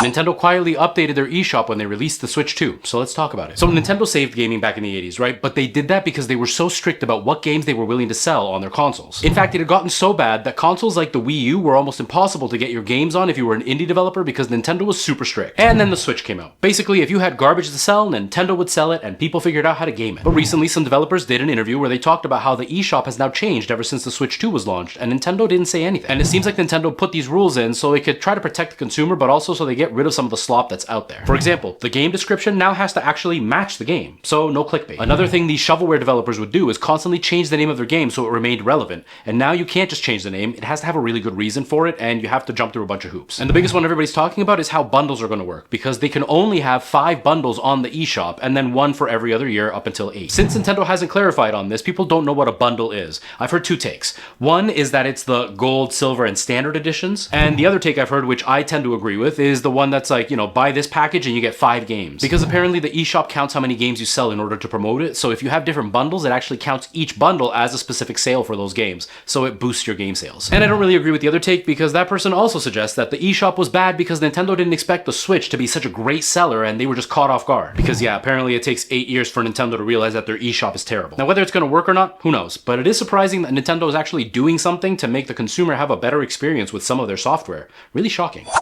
Nintendo quietly updated their eShop when they released the Switch 2, so let's talk about it. So Nintendo saved gaming back in the 80s, right? But they did that because they were so strict about what games they were willing to sell on their consoles. In fact, it had gotten so bad that consoles like the Wii U were almost impossible to get your games on if you were an indie developer because Nintendo was super strict. And then the Switch came out. Basically, if you had garbage to sell, Nintendo would sell it and people figured out how to game it. But recently, some developers did an interview where they talked about how the eShop has now changed ever since the Switch 2 was launched, and Nintendo didn't say anything. And it seems like Nintendo put these rules in so they could try to protect the consumer, but also so they get rid of some of the slop that's out there. For example, the game description now has to actually match the game, so no clickbait. Another thing these shovelware developers would do is constantly change the name of their game so it remained relevant, and now you can't just change the name, it has to have a really good reason for it, and you have to jump through a bunch of hoops. And the biggest one everybody's talking about is how bundles are going to work, because they can only have 5 bundles on the eShop, and then 1 for every other year up until 8. Since Nintendo hasn't clarified on this, people don't know what a bundle is. I've heard 2 takes. One is that it's the gold, silver, and standard editions, and the other take I've heard, which I tend to agree with, is the one that's like, you know, buy this package and you get 5 games. Because apparently the eShop counts how many games you sell in order to promote it, so if you have different bundles, it actually counts each bundle as a specific sale for those games, so it boosts your game sales. And I don't really agree with the other take because that person also suggests that the eShop was bad because Nintendo didn't expect the Switch to be such a great seller and they were just caught off guard. Because yeah, apparently it takes 8 years for Nintendo to realize that their eShop is terrible. Now whether it's going to work or not, who knows, but it is surprising that Nintendo is actually doing something to make the consumer have a better experience with some of their software. Really shocking.